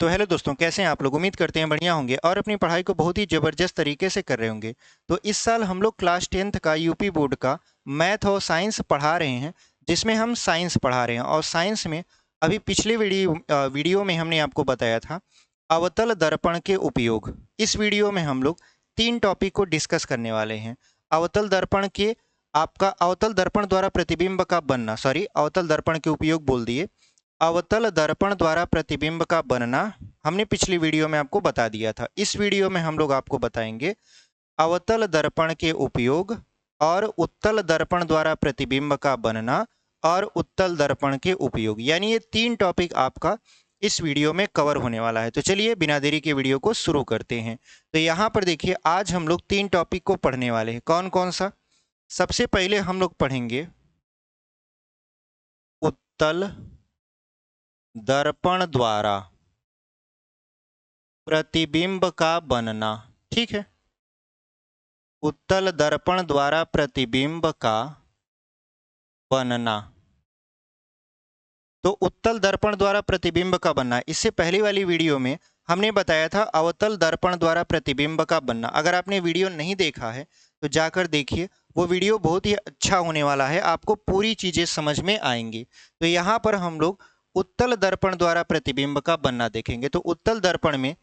तो हेलो दोस्तों, कैसे हैं आप लोग। उम्मीद करते हैं बढ़िया होंगे और अपनी पढ़ाई को बहुत ही ज़बरदस्त तरीके से कर रहे होंगे। तो इस साल हम लोग क्लास 10th का यूपी बोर्ड का मैथ और साइंस पढ़ा रहे हैं, जिसमें हम साइंस पढ़ा रहे हैं। और साइंस में अभी पिछले वीडियो में हमने आपको बताया था अवतल दर्पण के उपयोग। इस वीडियो में हम लोग 3 टॉपिक को डिस्कस करने वाले हैं। अवतल दर्पण के आपका अवतल दर्पण द्वारा प्रतिबिंब का बनना, सॉरी, अवतल दर्पण के उपयोग बोल दिए। अवतल दर्पण द्वारा प्रतिबिंब का बनना हमने पिछली वीडियो में आपको बता दिया था। इस वीडियो में हम लोग आपको बताएंगे अवतल दर्पण के उपयोग और उत्तल दर्पण द्वारा प्रतिबिंब का बनना और उत्तल दर्पण के उपयोग। यानी ये 3 टॉपिक आपका इस वीडियो में कवर होने वाला है। तो चलिए बिना देरी के वीडियो को शुरू करते हैं। तो यहाँ पर देखिए, आज हम लोग 3 टॉपिक को पढ़ने वाले हैं। कौन कौन सा? सबसे पहले हम लोग पढ़ेंगे उत्तल दर्पण द्वारा प्रतिबिंब का बनना। ठीक है, उत्तल दर्पण द्वारा प्रतिबिंब का बनना। तो उत्तल दर्पण द्वारा प्रतिबिंब का बनना, इससे पहली वाली वीडियो में हमने बताया था अवतल दर्पण द्वारा प्रतिबिंब का बनना। अगर आपने वीडियो नहीं देखा है तो जाकर देखिए, वो वीडियो बहुत ही अच्छा होने वाला है, आपको पूरी चीजें समझ में आएंगी। तो यहाँ पर हम लोग उत्तल दर्पण द्वारा प्रतिबिंब का बनना देखेंगे। तो उत्तल दर्पण में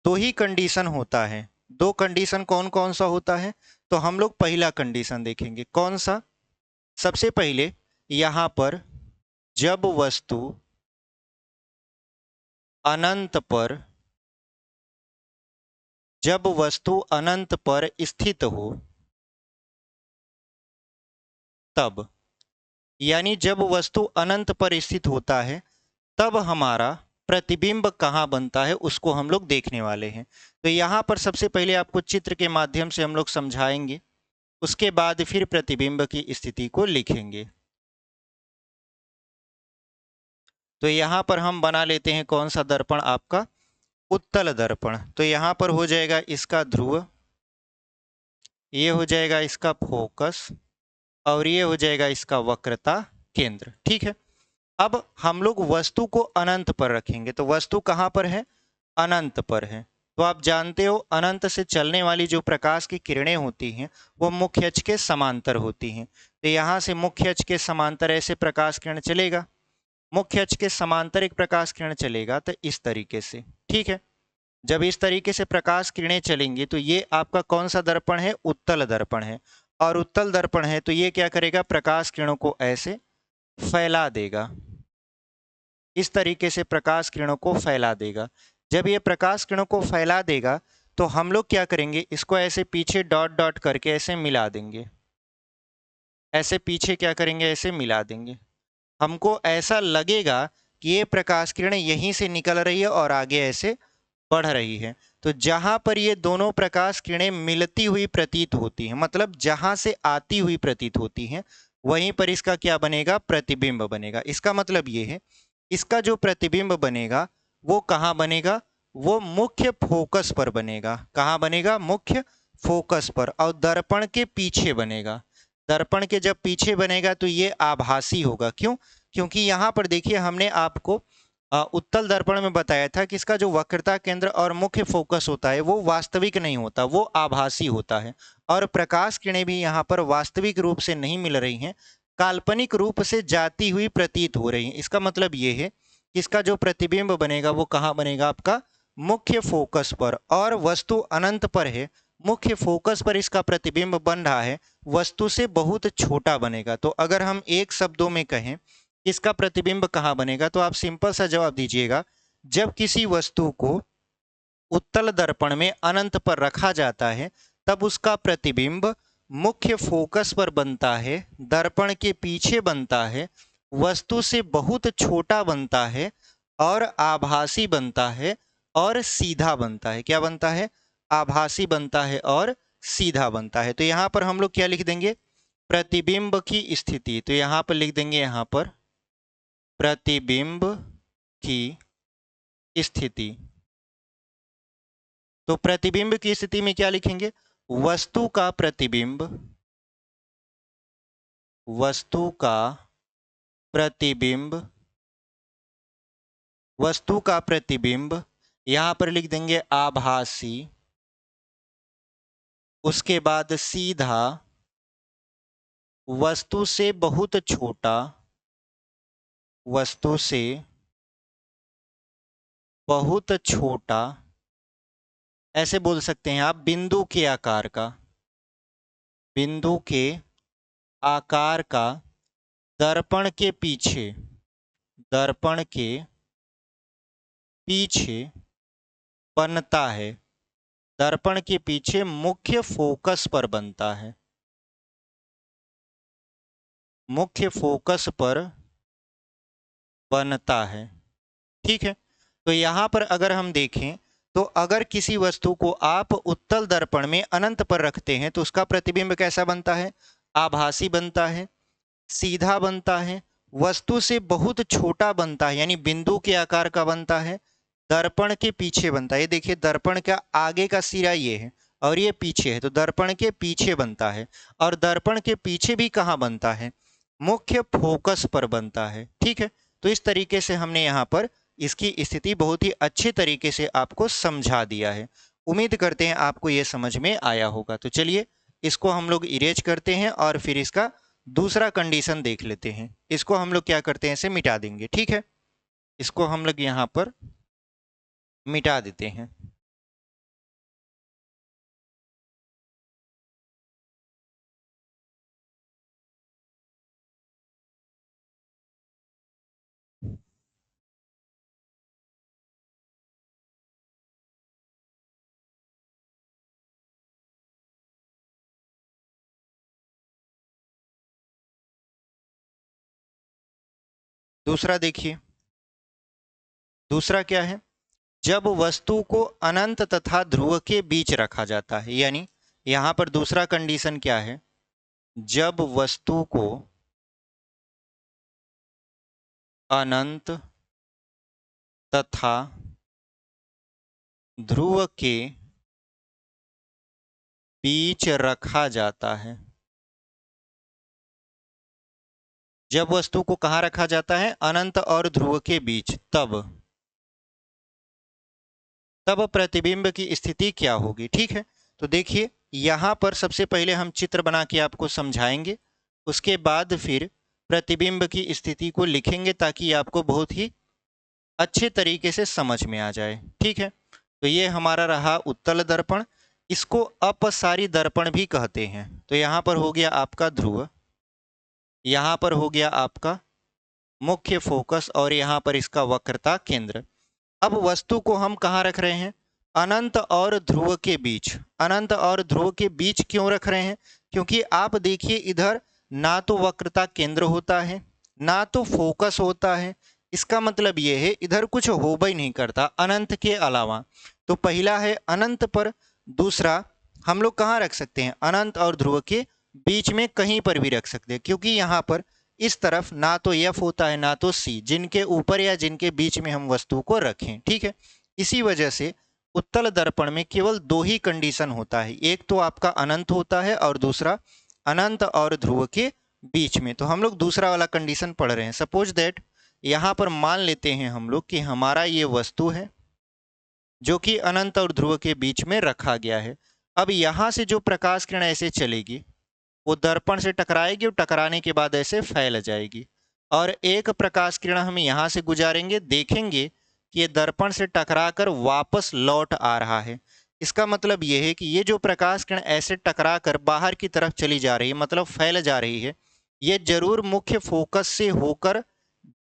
2 ही कंडीशन होता है। 2 कंडीशन कौन कौन सा होता है? तो हम लोग पहला कंडीशन देखेंगे। कौन सा? सबसे पहले यहाँ पर जब वस्तु अनंत पर जब वस्तु अनंत पर स्थित हो तब, यानी जब वस्तु अनंत पर स्थित होता है तब हमारा प्रतिबिंब कहाँ बनता है उसको हम लोग देखने वाले हैं। तो यहाँ पर सबसे पहले आपको चित्र के माध्यम से हम लोग समझाएंगे, उसके बाद फिर प्रतिबिंब की स्थिति को लिखेंगे। तो यहाँ पर हम बना लेते हैं कौन सा दर्पण? आपका उत्तल दर्पण। तो यहाँ पर हो जाएगा इसका ध्रुव, ये हो जाएगा इसका फोकस और ये हो जाएगा इसका वक्रता केंद्र। ठीक है, अब हम लोग वस्तु को अनंत पर रखेंगे। तो वस्तु कहाँ पर है? अनंत पर है। तो आप जानते हो अनंत से चलने वाली जो प्रकाश की किरणें होती हैं वो मुख्य अक्ष के समांतर होती हैं। तो यहाँ से मुख्य अक्ष के समांतर ऐसे प्रकाश किरण चलेगा, मुख्य अक्ष के समांतर एक प्रकाश किरण चलेगा तो इस तरीके से। ठीक है, जब इस तरीके से प्रकाश किरणें चलेंगी तो ये आपका कौन सा दर्पण है? उत्तल दर्पण है। और उत्तल दर्पण है तो ये क्या करेगा? प्रकाश किरणों को ऐसे फैला देगा, इस तरीके से प्रकाश किरणों को फैला देगा। जब ये प्रकाश किरणों को फैला देगा तो हम लोग क्या करेंगे? इसको ऐसे पीछे डॉट डॉट करके ऐसे मिला देंगे, ऐसे पीछे क्या करेंगे? ऐसे मिला देंगे। हमको ऐसा लगेगा कि ये प्रकाश किरण यहीं से निकल रही है और आगे ऐसे बढ़ रही है। तो जहां पर ये दोनों प्रकाश किरणें मिलती हुई प्रतीत होती हैं, मतलब जहां से आती हुई प्रतीत होती हैं, वहीं पर इसका क्या बनेगा? प्रतिबिंब बनेगा। इसका मतलब ये है, इसका जो प्रतिबिंब बनेगा वो कहाँ बनेगा? वो मुख्य फोकस पर बनेगा। कहाँ बनेगा? मुख्य फोकस पर, और दर्पण के पीछे बनेगा। दर्पण के जब पीछे बनेगा तो ये आभासी होगा। क्यों? क्योंकि यहाँ पर देखिए, हमने आपको उत्तल दर्पण में बताया था कि इसका जो वक्रता केंद्र और मुख्य फोकस होता है वो वास्तविक नहीं होता, वो आभासी होता है। और प्रकाश किरणें भी यहाँ पर वास्तविक रूप से नहीं मिल रही हैं, काल्पनिक रूप से जाती हुई प्रतीत हो रही हैं। इसका मतलब ये है कि इसका जो प्रतिबिंब बनेगा वो कहाँ बनेगा? आपका मुख्य फोकस पर। और वस्तु अनंत पर है, मुख्य फोकस पर इसका प्रतिबिंब बन रहा है, वस्तु से बहुत छोटा बनेगा। तो अगर हम एक शब्दों में कहें इसका प्रतिबिंब कहाँ बनेगा, तो आप सिंपल सा जवाब दीजिएगा, जब किसी वस्तु को उत्तल दर्पण में अनंत पर रखा जाता है तब उसका प्रतिबिंब मुख्य फोकस पर बनता है, दर्पण के पीछे बनता है, वस्तु से बहुत छोटा बनता है और आभासी बनता है और सीधा बनता है। क्या बनता है? आभासी बनता है और सीधा बनता है। तो यहाँ पर हम लोग क्या लिख देंगे? प्रतिबिंब की स्थिति। तो यहाँ पर लिख देंगे, यहाँ पर प्रतिबिंब की स्थिति। तो प्रतिबिंब की स्थिति में क्या लिखेंगे? वस्तु का प्रतिबिंब, वस्तु का प्रतिबिंब, वस्तु का प्रतिबिंब यहां पर लिख देंगे आभासी, उसके बाद सीधा, वस्तु से बहुत छोटा, वस्तु से बहुत छोटा, ऐसे बोल सकते हैं आप, बिंदु के आकार का, बिंदु के आकार का, दर्पण के पीछे, दर्पण के पीछे बनता है, दर्पण के पीछे मुख्य फोकस पर बनता है, मुख्य फोकस पर बनता है। ठीक है, तो यहां पर अगर हम देखें तो अगर किसी वस्तु को आप उत्तल दर्पण में अनंत पर रखते हैं तो उसका प्रतिबिंब कैसा बनता है? आभासी बनता है, सीधा बनता है, वस्तु से बहुत छोटा बनता है, यानी बिंदु के आकार का बनता है, दर्पण के पीछे बनता है। ये देखिए, दर्पण का आगे का सिरा ये है और ये पीछे है, तो दर्पण के पीछे बनता है। और दर्पण के पीछे भी कहाँ बनता है? मुख्य फोकस पर बनता है। ठीक है, तो इस तरीके से हमने यहाँ पर इसकी स्थिति बहुत ही अच्छे तरीके से आपको समझा दिया है। उम्मीद करते हैं आपको ये समझ में आया होगा। तो चलिए इसको हम लोग इरेज करते हैं और फिर इसका दूसरा कंडीशन देख लेते हैं। इसको हम लोग क्या करते हैं, इसे मिटा देंगे। ठीक है, इसको हम लोग यहाँ पर मिटा देते हैं। दूसरा देखिए, दूसरा क्या है? जब वस्तु को अनंत तथा ध्रुव के बीच रखा जाता है, यानी यहां पर दूसरा कंडीशन क्या है? जब वस्तु को अनंत तथा ध्रुव के बीच रखा जाता है, जब वस्तु को कहां रखा जाता है? अनंत और ध्रुव के बीच, तब प्रतिबिंब की स्थिति क्या होगी? ठीक है, तो देखिए यहां पर सबसे पहले हम चित्र बना के आपको समझाएंगे, उसके बाद फिर प्रतिबिंब की स्थिति को लिखेंगे ताकि आपको बहुत ही अच्छे तरीके से समझ में आ जाए। ठीक है, तो ये हमारा रहा उत्तल दर्पण, इसको अपसारी दर्पण भी कहते हैं। तो यहाँ पर हो गया आपका ध्रुव, यहाँ पर हो गया आपका मुख्य फोकस और यहाँ पर इसका वक्रता केंद्र। अब वस्तु को हम कहाँ रख रहे हैं? अनंत और ध्रुव के बीच। अनंत और ध्रुव के बीच क्यों रख रहे हैं? क्योंकि आप देखिए इधर ना तो वक्रता केंद्र होता है, ना तो फोकस होता है। इसका मतलब ये है इधर कुछ हो ही नहीं करता अनंत के अलावा। तो पहला है अनंत पर, दूसरा हम लोग कहाँ रख सकते हैं? अनंत और ध्रुव के बीच में कहीं पर भी रख सकते हैं, क्योंकि यहाँ पर इस तरफ ना तो एफ होता है ना तो सी, जिनके ऊपर या जिनके बीच में हम वस्तु को रखें। ठीक है, इसी वजह से उत्तल दर्पण में केवल दो ही कंडीशन होता है, एक तो आपका अनंत होता है और दूसरा अनंत और ध्रुव के बीच में। तो हम लोग दूसरा वाला कंडीशन पढ़ रहे हैं। सपोज दैट यहाँ पर मान लेते हैं हम लोग कि हमारा ये वस्तु है जो कि अनंत और ध्रुव के बीच में रखा गया है। अब यहाँ से जो प्रकाश किरण ऐसे चलेगी वो दर्पण से टकराएगी और टकराने के बाद ऐसे फैल जाएगी, और एक प्रकाश किरण हम यहाँ से गुजारेंगे, देखेंगे कि ये दर्पण से टकराकर वापस लौट आ रहा है। इसका मतलब ये है कि ये जो प्रकाश किरण ऐसे टकराकर बाहर की तरफ चली जा रही है, मतलब फैल जा रही है, ये जरूर मुख्य फोकस से होकर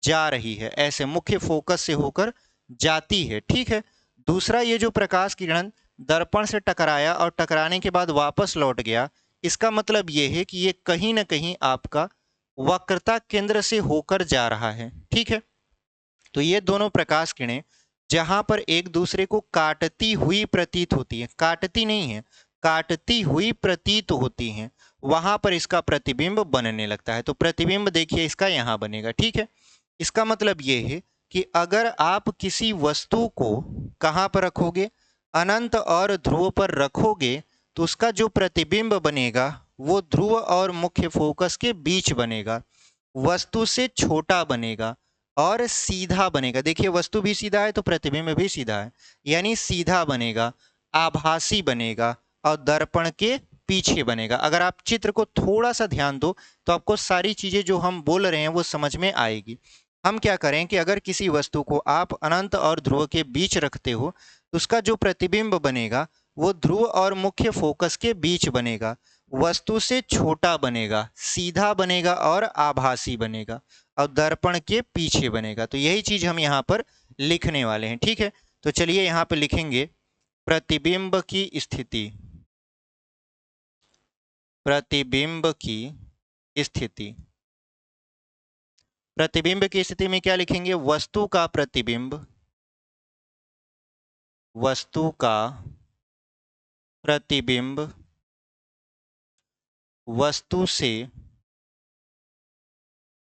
जा रही है, ऐसे मुख्य फोकस से होकर जाती है। ठीक है, दूसरा ये जो प्रकाश किरण दर्पण से टकराया और टकराने के बाद वापस लौट गया, इसका मतलब ये है कि ये कहीं ना कहीं आपका वक्रता केंद्र से होकर जा रहा है। ठीक है, तो ये दोनों प्रकाश किरणें जहां पर एक दूसरे को काटती हुई प्रतीत होती है, काटती नहीं है, काटती हुई प्रतीत होती हैं, वहां पर इसका प्रतिबिंब बनने लगता है। तो प्रतिबिंब देखिए इसका यहां बनेगा। ठीक है, इसका मतलब ये है कि अगर आप किसी वस्तु को कहां पर रखोगे? अनंत और ध्रुव पर रखोगे तो उसका जो प्रतिबिंब बनेगा वो ध्रुव और मुख्य फोकस के बीच बनेगा, वस्तु से छोटा बनेगा और सीधा बनेगा। देखिए वस्तु भी सीधा है तो प्रतिबिंब भी सीधा है, यानी सीधा बनेगा, आभासी बनेगा और दर्पण के पीछे बनेगा। अगर आप चित्र को थोड़ा सा ध्यान दो तो आपको सारी चीजें जो हम बोल रहे हैं वो समझ में आएगी। हम क्या करें कि अगर किसी वस्तु को आप अनंत और ध्रुव के बीच रखते हो तो उसका जो प्रतिबिंब बनेगा वो ध्रुव और मुख्य फोकस के बीच बनेगा, वस्तु से छोटा बनेगा, सीधा बनेगा और आभासी बनेगा और दर्पण के पीछे बनेगा। तो यही चीज हम यहाँ पर लिखने वाले हैं, ठीक है। तो चलिए यहाँ पे लिखेंगे प्रतिबिंब की स्थिति, प्रतिबिंब की स्थिति। प्रतिबिंब की स्थिति में क्या लिखेंगे? वस्तु का प्रतिबिंब, वस्तु का प्रतिबिंब वस्तु से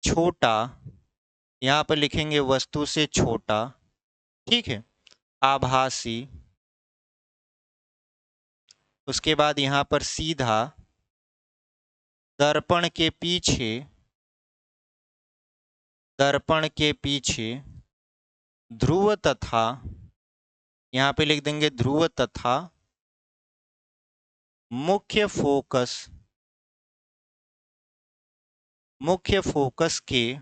छोटा, यहां पर लिखेंगे वस्तु से छोटा, ठीक है, आभासी, उसके बाद यहां पर सीधा, दर्पण के पीछे, दर्पण के पीछे ध्रुव तथा, यहां पे लिख देंगे ध्रुव तथा मुख्य फोकस, मुख्य फोकस के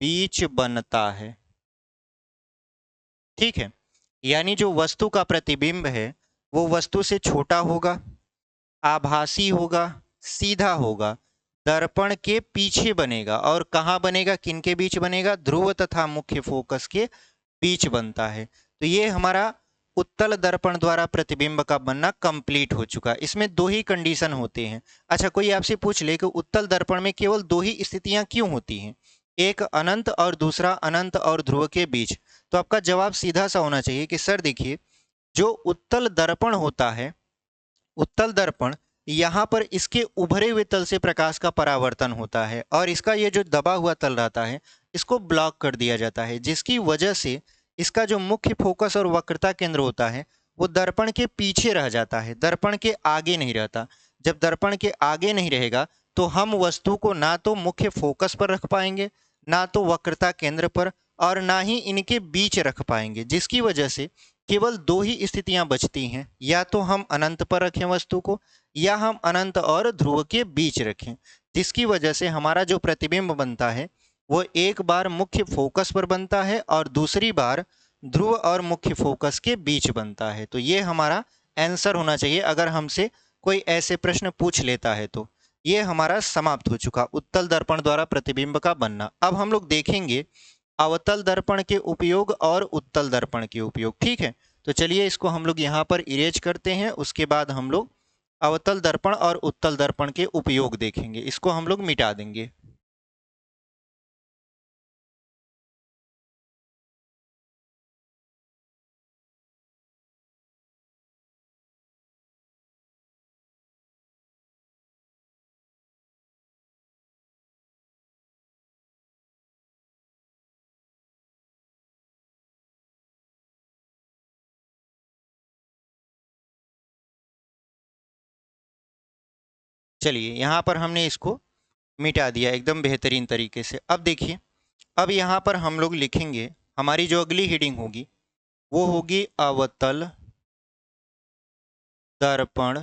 बीच बनता है, ठीक है। यानी जो वस्तु का प्रतिबिंब है वो वस्तु से छोटा होगा, आभासी होगा, सीधा होगा, दर्पण के पीछे बनेगा और कहाँ बनेगा, किन के बीच बनेगा? ध्रुव तथा मुख्य फोकस के बीच बनता है। तो ये हमारा उत्तल दर्पण द्वारा प्रतिबिंब का बनना कंप्लीट हो चुका है। इसमें दो ही कंडीशन होते हैं। अच्छा, कोई आपसे पूछ ले कि उत्तल दर्पण में केवल दो ही स्थितियां क्यों होती हैं, एक अनंत और दूसरा अनंत और ध्रुव के बीच, तो आपका जवाब सीधा सा होना चाहिए कि सर देखिए, जो उत्तल दर्पण होता है, उत्तल दर्पण, यहाँ पर इसके उभरे हुए तल से प्रकाश का परावर्तन होता है और इसका ये जो दबा हुआ तल रहता है इसको ब्लॉक कर दिया जाता है, जिसकी वजह से इसका जो मुख्य फोकस और वक्रता केंद्र होता है वो दर्पण के पीछे रह जाता है, दर्पण के आगे नहीं रहता। जब दर्पण के आगे नहीं रहेगा तो हम वस्तु को ना तो मुख्य फोकस पर रख पाएंगे, ना तो वक्रता केंद्र पर, और ना ही इनके बीच रख पाएंगे, जिसकी वजह से केवल दो ही स्थितियां बचती हैं, या तो हम अनंत पर रखें वस्तु को या हम अनंत और ध्रुव के बीच रखें, जिसकी वजह से हमारा जो प्रतिबिंब बनता है वो एक बार मुख्य फोकस पर बनता है और दूसरी बार ध्रुव और मुख्य फोकस के बीच बनता है। तो ये हमारा आंसर होना चाहिए अगर हमसे कोई ऐसे प्रश्न पूछ लेता है तो। ये हमारा समाप्त हो चुका उत्तल दर्पण द्वारा प्रतिबिंब का बनना। अब हम लोग देखेंगे अवतल दर्पण के उपयोग और उत्तल दर्पण के उपयोग, ठीक है। तो चलिए इसको हम लोग यहाँ पर इरेज करते हैं, उसके बाद हम लोग अवतल दर्पण और उत्तल दर्पण के उपयोग देखेंगे, इसको हम लोग मिटा देंगे। चलिए यहाँ पर हमने इसको मिटा दिया एकदम बेहतरीन तरीके से। अब देखिए, अब यहाँ पर हम लोग लिखेंगे, हमारी जो अगली हेडिंग होगी वो होगी अवतल दर्पण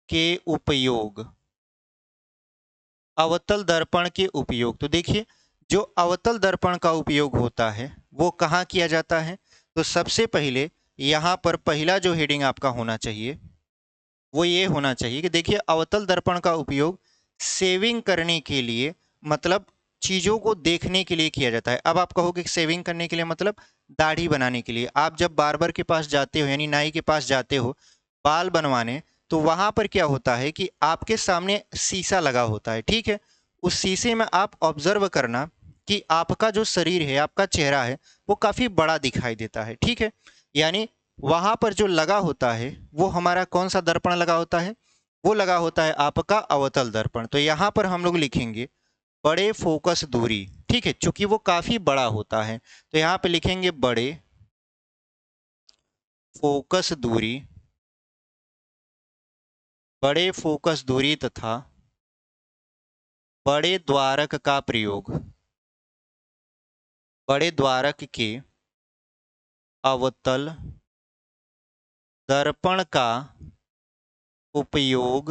के उपयोग। अवतल दर्पण के उपयोग, तो देखिए जो अवतल दर्पण का उपयोग होता है वो कहाँ किया जाता है? तो सबसे पहले यहाँ पर पहला जो हेडिंग आपका होना चाहिए वो ये होना चाहिए कि देखिए अवतल दर्पण का उपयोग सेविंग करने के लिए, मतलब चीज़ों को देखने के लिए किया जाता है। अब आप कहोगे सेविंग करने के लिए मतलब दाढ़ी बनाने के लिए। आप जब बार्बर के पास जाते हो यानी नाई के पास जाते हो बाल बनवाने, तो वहाँ पर क्या होता है कि आपके सामने शीशा लगा होता है, ठीक है। उस शीशे में आप ऑब्जर्व करना कि आपका जो शरीर है, आपका चेहरा है, वो काफ़ी बड़ा दिखाई देता है, ठीक है। यानी वहां पर जो लगा होता है वो हमारा कौन सा दर्पण लगा होता है? वो लगा होता है आपका अवतल दर्पण। तो यहाँ पर हम लोग लिखेंगे बड़े फोकस दूरी, ठीक है, चूंकि वो काफी बड़ा होता है तो यहाँ पे लिखेंगे बड़े फोकस दूरी, बड़े फोकस दूरी तथा बड़े द्वारक का प्रयोग। बड़े द्वारक के अवतल दर्पण का उपयोग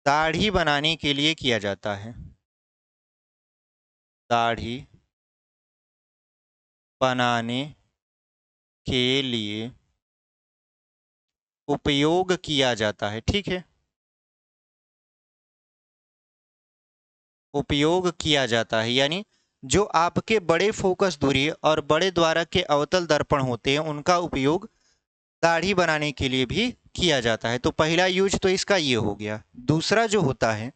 दाढ़ी बनाने के लिए किया जाता है। दाढ़ी बनाने के लिए उपयोग किया जाता है। ठीक है, उपयोग किया जाता है यानी जो आपके बड़े फोकस दूरी और बड़े द्वारक के अवतल दर्पण होते हैं उनका उपयोग दाढ़ी बनाने के लिए भी किया जाता है। तो पहला यूज तो इसका ये हो गया। दूसरा जो होता है,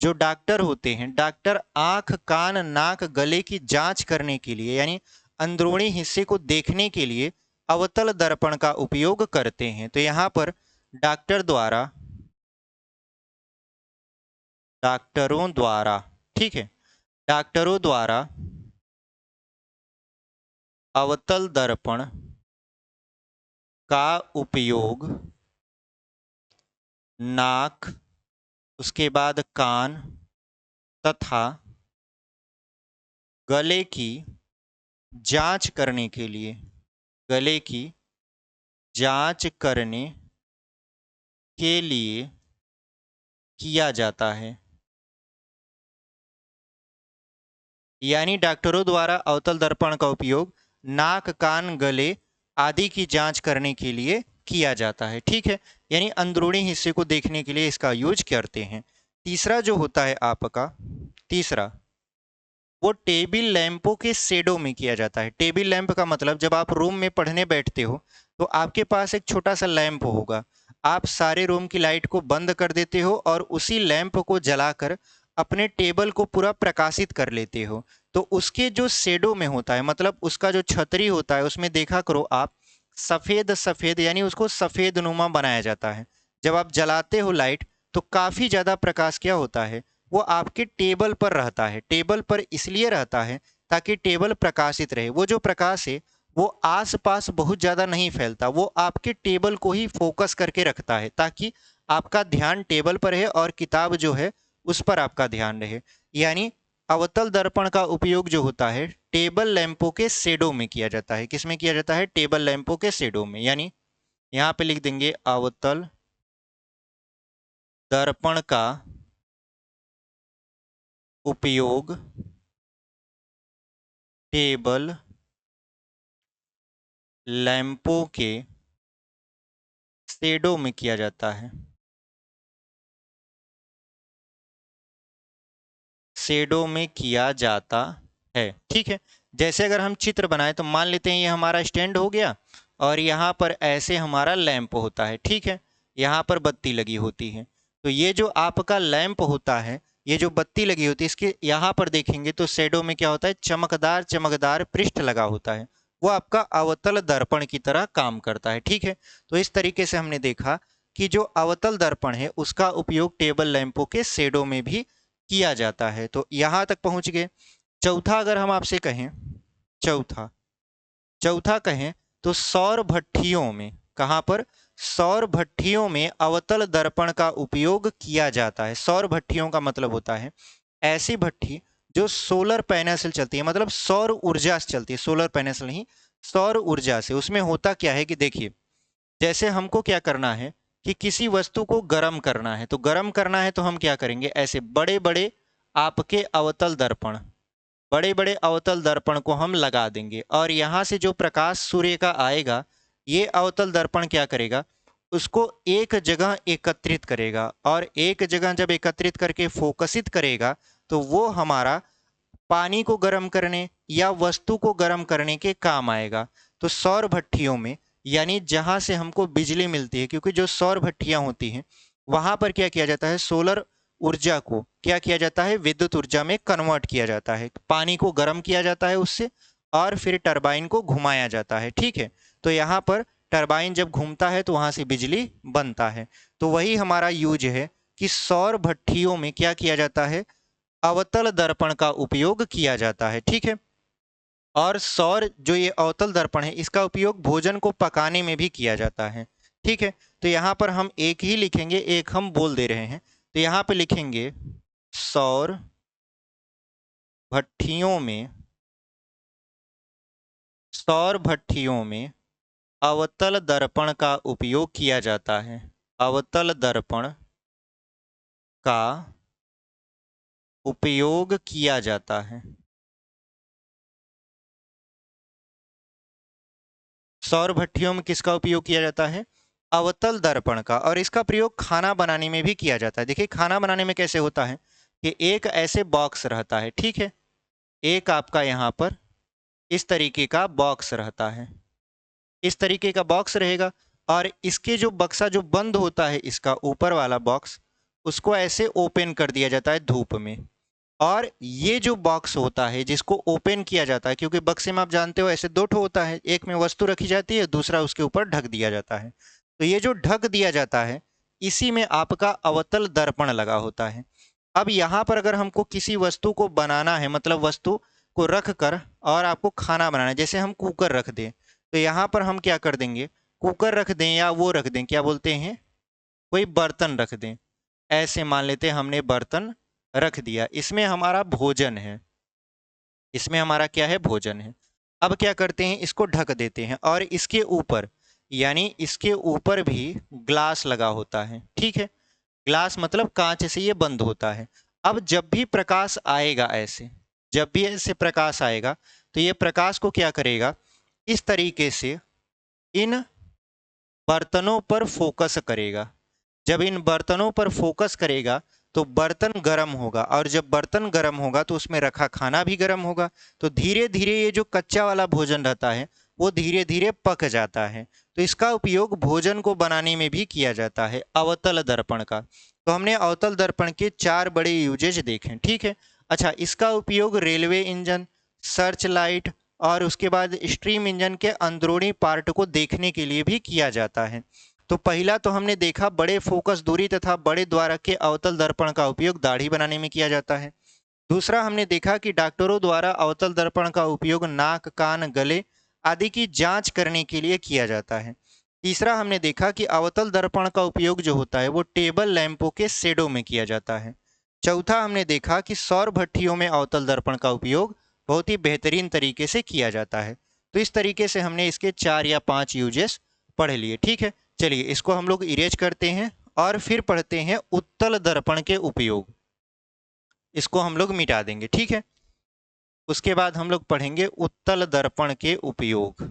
जो डॉक्टर होते हैं, डॉक्टर आंख, कान, नाक, गले की जांच करने के लिए यानी अंदरूनी हिस्से को देखने के लिए अवतल दर्पण का उपयोग करते हैं। तो यहाँ पर डॉक्टर द्वारा, डॉक्टरों द्वारा, ठीक है, डॉक्टरों द्वारा अवतल दर्पण का उपयोग नाक, उसके बाद कान तथा गले की जांच करने के लिए, गले की जांच करने के लिए किया जाता है। यानी डॉक्टरों द्वारा अवतल दर्पण का उपयोग नाक, कान, गले आदि की जांच करने के लिए किया जाता है। ठीक है, यानी अंदरूनी हिस्से को देखने के लिए इसका यूज करते हैं। तीसरा जो होता है आपका, तीसरा वो टेबल लैंपों के शेडो में किया जाता है। टेबल लैंप का मतलब जब आप रूम में पढ़ने बैठते हो तो आपके पास एक छोटा सा लैंप होगा, आप सारे रूम की लाइट को बंद कर देते हो और उसी लैंप को जलाकर अपने टेबल को पूरा प्रकाशित कर लेते हो। तो उसके जो शेडो में होता है, मतलब उसका जो छतरी होता है, उसमें देखा करो आप सफ़ेद सफ़ेद, यानी उसको सफ़ेद नुमा बनाया जाता है। जब आप जलाते हो लाइट तो काफ़ी ज़्यादा प्रकाश क्या होता है, वो आपके टेबल पर रहता है। टेबल पर इसलिए रहता है ताकि टेबल प्रकाशित रहे। वो जो प्रकाश है वो आसपास बहुत ज़्यादा नहीं फैलता, वो आपके टेबल को ही फोकस करके रखता है ताकि आपका ध्यान टेबल पर है और किताब जो है उस पर आपका ध्यान रहे। यानी अवतल दर्पण का उपयोग जो होता है टेबल लैंपों के शेडो में किया जाता है। किसमें किया जाता है? टेबल लैंपों के शेडो में। यानी यहाँ पे लिख देंगे अवतल दर्पण का उपयोग टेबल लैंपों के शेडो में किया जाता है। शेडो में किया जाता है। ठीक है, जैसे अगर हम चित्र बनाए तो मान लेते हैं ये हमारा स्टैंड हो गया और यहाँ पर ऐसे हमारा लैंप होता है। ठीक है, यहाँ पर बत्ती लगी होती है। तो ये जो आपका लैंप होता है, ये जो बत्ती लगी होती है, इसके यहाँ पर देखेंगे तो शेडो में क्या होता है, चमकदार चमकदार पृष्ठ लगा होता है। वो आपका अवतल दर्पण की तरह काम करता है। ठीक है, तो इस तरीके से हमने देखा कि जो अवतल दर्पण है उसका उपयोग टेबल लैंपों के शेडो में भी किया जाता है। तो यहाँ तक पहुँच गए। चौथा अगर हम आपसे कहें, चौथा चौथा कहें तो सौर भट्ठियों में, कहाँ पर? सौर भट्ठियों में अवतल दर्पण का उपयोग किया जाता है। सौर भट्ठियों का मतलब होता है ऐसी भट्ठी जो सोलर पैनल से चलती है, मतलब सौर ऊर्जा से चलती है, सोलर पैनल से नहीं, सौर ऊर्जा से। उसमें होता क्या है कि देखिए, जैसे हमको क्या करना है कि किसी वस्तु को गर्म करना है, तो गर्म करना है तो हम क्या करेंगे, ऐसे बड़े बड़े आपके अवतल दर्पण, बड़े बड़े अवतल दर्पण को हम लगा देंगे और यहाँ से जो प्रकाश सूर्य का आएगा ये अवतल दर्पण क्या करेगा, उसको एक जगह एकत्रित करेगा और एक जगह जब एकत्रित करके फोकसित करेगा तो वो हमारा पानी को गर्म करने या वस्तु को गर्म करने के काम आएगा। तो सौर भट्ठियों में, यानी जहाँ से हमको बिजली मिलती है, क्योंकि जो सौर भट्ठियाँ होती हैं वहाँ पर क्या किया जाता है, सोलर ऊर्जा को क्या किया जाता है, विद्युत ऊर्जा में कन्वर्ट किया जाता है। पानी को गर्म किया जाता है उससे और फिर टरबाइन को घुमाया जाता है। ठीक है, तो यहाँ पर टरबाइन जब घूमता है तो वहाँ से बिजली बनता है। तो वही हमारा यूज है कि सौर भट्ठियों में क्या किया जाता है, अवतल दर्पण का उपयोग किया जाता है। ठीक है, और सौर जो ये अवतल दर्पण है इसका उपयोग भोजन को पकाने में भी किया जाता है। ठीक है, तो यहाँ पर हम एक ही लिखेंगे, एक हम बोल दे रहे हैं। तो यहाँ पे लिखेंगे सौर भट्ठियों में सौर भट्ठियों में अवतल दर्पण का उपयोग किया जाता है। अवतल दर्पण का उपयोग किया जाता है। सौर भट्ठियों में किसका उपयोग किया जाता है? अवतल दर्पण का। और इसका प्रयोग खाना बनाने में भी किया जाता है। देखिए खाना बनाने में कैसे होता है कि एक ऐसे बॉक्स रहता है, ठीक है, एक आपका यहाँ पर इस तरीके का बॉक्स रहता है, इस तरीके का बॉक्स रहेगा, और इसके जो बक्सा जो बंद होता है, इसका ऊपर वाला बॉक्स, उसको ऐसे ओपन कर दिया जाता है धूप में। और ये जो बॉक्स होता है जिसको ओपन किया जाता है, क्योंकि बक्से में आप जानते हो ऐसे दो ठो होता है, एक में वस्तु रखी जाती है, दूसरा उसके ऊपर ढक दिया जाता है। तो ये जो ढक दिया जाता है, इसी में आपका अवतल दर्पण लगा होता है। अब यहाँ पर अगर हमको किसी वस्तु को बनाना है, मतलब वस्तु को रख कर और आपको खाना बनाना है, जैसे हम कुकर रख दें, तो यहाँ पर हम क्या कर देंगे, कुकर रख दें या वो रख दें, क्या बोलते हैं, कोई बर्तन रख दें। ऐसे मान लेते हैं हमने बर्तन रख दिया, इसमें हमारा भोजन है, इसमें हमारा क्या है, भोजन है। अब क्या करते हैं, इसको ढक देते हैं, और इसके ऊपर, यानी इसके ऊपर भी ग्लास लगा होता है, ठीक है, ग्लास मतलब कांच से ये बंद होता है। अब जब भी प्रकाश आएगा ऐसे, जब भी ऐसे प्रकाश आएगा, तो ये प्रकाश को क्या करेगा, इस तरीके से इन बर्तनों पर फोकस करेगा। जब इन बर्तनों पर फोकस करेगा तो बर्तन गर्म होगा, और जब बर्तन गर्म होगा तो उसमें रखा खाना भी गर्म होगा। तो धीरे धीरे ये जो कच्चा वाला भोजन रहता है वो धीरे धीरे पक जाता है। तो इसका उपयोग भोजन को बनाने में भी किया जाता है, अवतल दर्पण का। तो हमने अवतल दर्पण के 4 बड़े यूजेज देखे, ठीक है। अच्छा, इसका उपयोग रेलवे इंजन, सर्च लाइट और उसके बाद स्ट्रीम इंजन के अंदरूनी पार्ट को देखने के लिए भी किया जाता है। तो पहला तो हमने देखा बड़े फोकस दूरी तथा बड़े द्वारक के अवतल दर्पण का उपयोग दाढ़ी बनाने में किया जाता है। दूसरा हमने देखा कि डॉक्टरों द्वारा अवतल दर्पण का उपयोग नाक, कान, गले आदि की जांच करने के लिए किया जाता है। तीसरा हमने देखा कि अवतल दर्पण का उपयोग जो होता है वो टेबल लैंपों के शेडो में किया जाता है। चौथा हमने देखा कि सौर भट्ठियों में अवतल दर्पण का उपयोग बहुत ही बेहतरीन तरीके से किया जाता है। तो इस तरीके से हमने इसके 4 या 5 यूजेस पढ़ लिए, ठीक है। चलिए इसको हम लोग इरेज करते हैं और फिर पढ़ते हैं उत्तल दर्पण के उपयोग। इसको हम लोग मिटा देंगे, ठीक है। उसके बाद हम लोग पढ़ेंगे उत्तल दर्पण के उपयोग।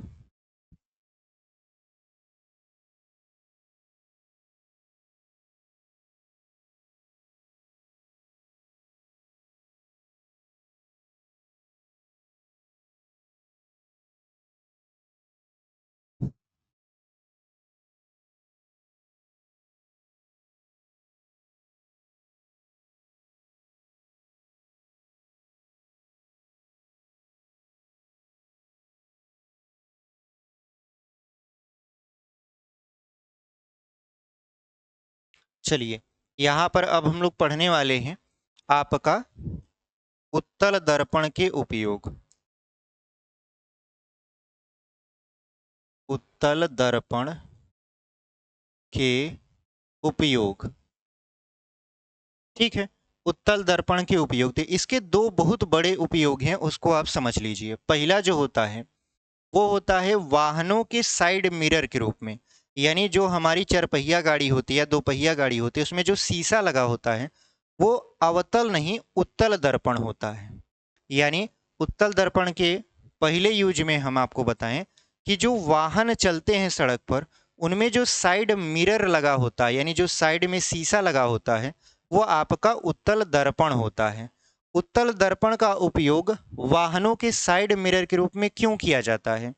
चलिए यहाँ पर अब हम लोग पढ़ने वाले हैं आपका उत्तल दर्पण के उपयोग। उत्तल दर्पण के उपयोग, ठीक है। उत्तल दर्पण के उपयोग थे, इसके दो बहुत बड़े उपयोग हैं, उसको आप समझ लीजिए। पहला जो होता है वो होता है वाहनों के साइड मिरर के रूप में, यानी जो हमारी 4 पहिया गाड़ी होती है, 2 पहिया गाड़ी होती है, उसमें जो शीशा लगा होता है वो अवतल नहीं उत्तल दर्पण होता है। यानी उत्तल दर्पण के पहले यूज में हम आपको बताएं कि जो वाहन चलते हैं सड़क पर, उनमें जो साइड मिरर लगा होता है, यानी जो साइड में शीशा लगा होता है, वो आपका उत्तल दर्पण होता है। उत्तल दर्पण का उपयोग वाहनों के साइड मिरर के रूप में क्यों किया जाता है?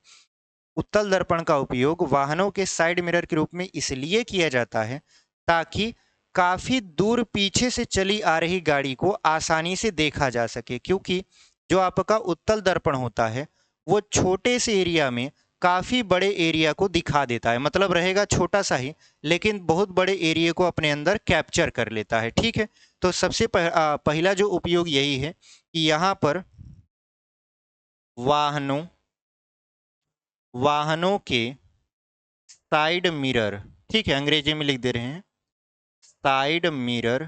उत्तल दर्पण का उपयोग वाहनों के साइड मिरर के रूप में इसलिए किया जाता है ताकि काफी दूर पीछे से चली आ रही गाड़ी को आसानी से देखा जा सके, क्योंकि जो आपका उत्तल दर्पण होता है वो छोटे से एरिया में काफी बड़े एरिया को दिखा देता है, मतलब रहेगा छोटा सा ही लेकिन बहुत बड़े एरिया को अपने अंदर कैप्चर कर लेता है, ठीक है। तो सबसे पहला जो उपयोग यही है कि यहाँ पर वाहनों वाहनों के साइड मिरर, ठीक है, अंग्रेजी में लिख दे रहे हैं, साइड मिरर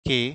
के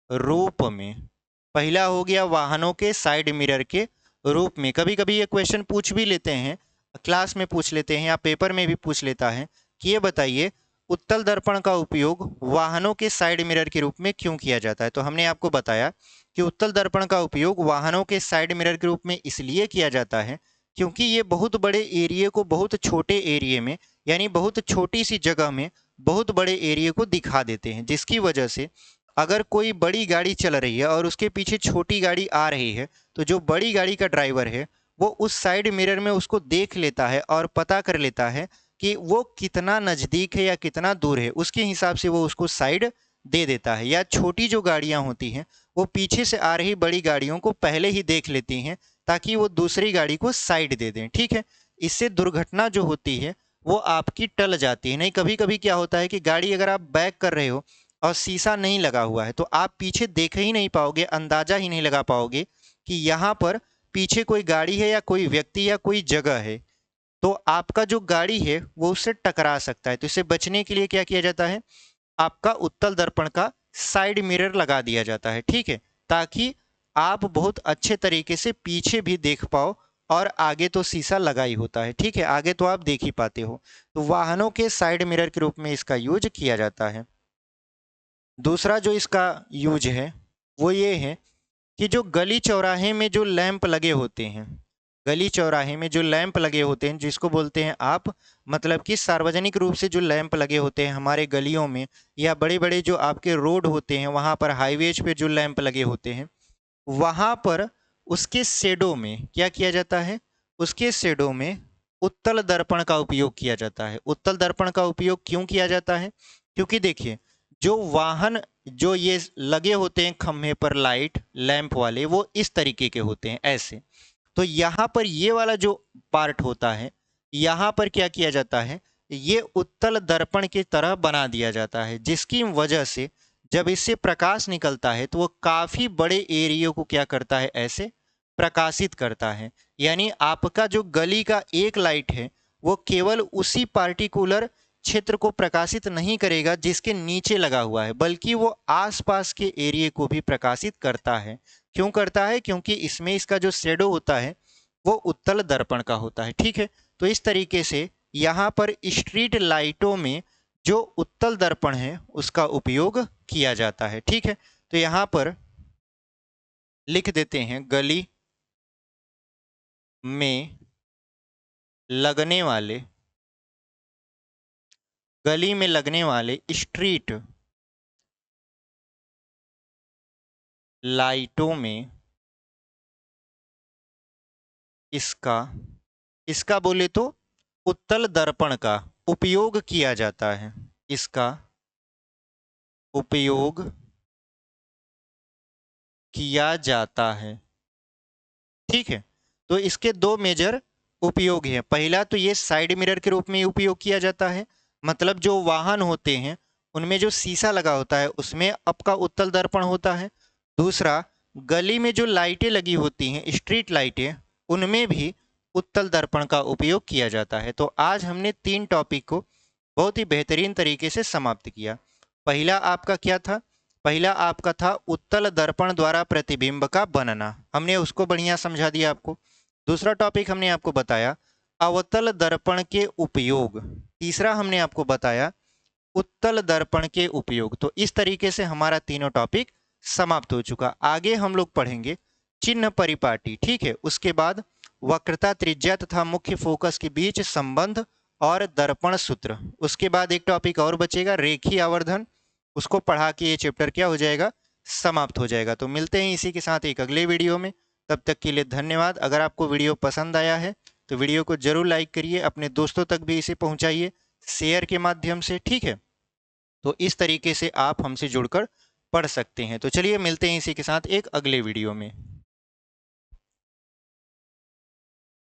रूप में। पहला हो गया वाहनों के साइड मिरर के रूप में। कभी कभी ये क्वेश्चन पूछ भी लेते हैं, क्लास में पूछ लेते हैं या पेपर में भी पूछ लेता है कि ये बताइए उत्तल दर्पण का उपयोग वाहनों के साइड मिरर के रूप में क्यों किया जाता है। तो हमने आपको बताया कि उत्तल दर्पण का उपयोग वाहनों के साइड मिरर के रूप में इसलिए किया जाता है क्योंकि ये बहुत बड़े एरिया को बहुत छोटे एरिया में, यानी बहुत छोटी सी जगह में बहुत बड़े एरिया को दिखा देते हैं, जिसकी वजह से अगर कोई बड़ी गाड़ी चल रही है और उसके पीछे छोटी गाड़ी आ रही है तो जो बड़ी गाड़ी का ड्राइवर है वो उस साइड मिरर में उसको देख लेता है और पता कर लेता है कि वो कितना नज़दीक है या कितना दूर है, उसके हिसाब से वो उसको साइड दे देता है। या छोटी जो गाड़ियां होती हैं वो पीछे से आ रही बड़ी गाड़ियों को पहले ही देख लेती हैं ताकि वो दूसरी गाड़ी को साइड दे दें, ठीक है। इससे दुर्घटना जो होती है वो आपकी टल जाती है। नहीं, कभी कभी क्या होता है कि गाड़ी अगर आप बैक कर रहे हो और शीशा नहीं लगा हुआ है तो आप पीछे देख ही नहीं पाओगे, अंदाजा ही नहीं लगा पाओगे कि यहाँ पर पीछे कोई गाड़ी है या कोई व्यक्ति या कोई जगह है, तो आपका जो गाड़ी है वो उससे टकरा सकता है। तो इससे बचने के लिए क्या किया जाता है, आपका उत्तल दर्पण का साइड मिरर लगा दिया जाता है, ठीक है, ताकि आप बहुत अच्छे तरीके से पीछे भी देख पाओ। और आगे तो शीशा लगा ही होता है, ठीक है, आगे तो आप देख ही पाते हो। तो वाहनों के साइड मिरर के रूप में इसका यूज किया जाता है। दूसरा जो इसका यूज है वो ये है कि जो गली चौराहे में जो लैंप लगे होते हैं, गली चौराहे में जो लैंप लगे होते हैं जिसको बोलते हैं आप, मतलब कि सार्वजनिक रूप से जो लैंप लगे होते हैं हमारे गलियों में या बड़े बड़े जो आपके रोड होते हैं वहाँ पर हाईवेज पे जो लैंप लगे होते हैं, वहाँ पर उसके शेडो में क्या किया जाता है, उसके शेडो में उत्तल दर्पण का उपयोग किया जाता है। उत्तल दर्पण का उपयोग क्यों किया जाता है, क्योंकि देखिए जो वाहन जो ये लगे होते हैं खंभे पर लाइट लैंप वाले वो इस तरीके के होते हैं ऐसे। तो यहाँ पर ये वाला जो पार्ट होता है यहाँ पर क्या किया जाता है, ये उत्तल दर्पण की तरह बना दिया जाता है, जिसकी वजह से जब इससे प्रकाश निकलता है तो वो काफी बड़े एरिया को क्या करता है, ऐसे प्रकाशित करता है। यानी आपका जो गली का एक लाइट है वो केवल उसी पार्टिकुलर क्षेत्र को प्रकाशित नहीं करेगा जिसके नीचे लगा हुआ है, बल्कि वो आसपास के एरिया को भी प्रकाशित करता है। क्यों करता है, क्योंकि इसमें इसका जो शेडो होता है वो उत्तल दर्पण का होता है, ठीक है। तो इस तरीके से यहाँ पर स्ट्रीट लाइटों में जो उत्तल दर्पण है उसका उपयोग किया जाता है, ठीक है। तो यहाँ पर लिख देते हैं गली में लगने वाले, गली में लगने वाले स्ट्रीट लाइटों में इसका बोले तो उत्तल दर्पण का उपयोग किया जाता है, इसका उपयोग किया जाता है, ठीक है। तो इसके दो मेजर उपयोग हैं। पहला तो ये साइड मिरर के रूप में उपयोग किया जाता है, मतलब जो वाहन होते हैं उनमें जो शीशा लगा होता है उसमें आपका उत्तल दर्पण होता है। दूसरा, गली में जो लाइटें लगी होती हैं स्ट्रीट लाइटें, उनमें भी उत्तल दर्पण का उपयोग किया जाता है। तो आज हमने 3 टॉपिक को बहुत ही बेहतरीन तरीके से समाप्त किया। पहला आपका क्या था, पहला आपका था उत्तल दर्पण द्वारा प्रतिबिंब का बनना, हमने उसको बढ़िया समझा दिया आपको। दूसरा टॉपिक हमने आपको बताया अवतल दर्पण के उपयोग। तीसरा हमने आपको बताया उत्तल दर्पण के उपयोग। तो इस तरीके से हमारा तीनों टॉपिक समाप्त हो चुका। आगे हम लोग पढ़ेंगे चिन्ह परिपाटी, ठीक है। उसके बाद वक्रता, त्रिज्या तथा मुख्य फोकस के बीच संबंध और दर्पण सूत्र। उसके बाद एक टॉपिक और बचेगा रेखीय आवर्धन, उसको पढ़ा के ये चैप्टर क्या हो जाएगा, समाप्त हो जाएगा। तो मिलते हैं इसी के साथ एक अगले वीडियो में, तब तक के लिए धन्यवाद। अगर आपको वीडियो पसंद आया है तो वीडियो को जरूर लाइक करिए, अपने दोस्तों तक भी इसे पहुंचाइए शेयर के माध्यम से, ठीक है। तो इस तरीके से आप हमसे जुड़कर पढ़ सकते हैं। तो चलिए मिलते हैं इसी के साथ एक अगले वीडियो में।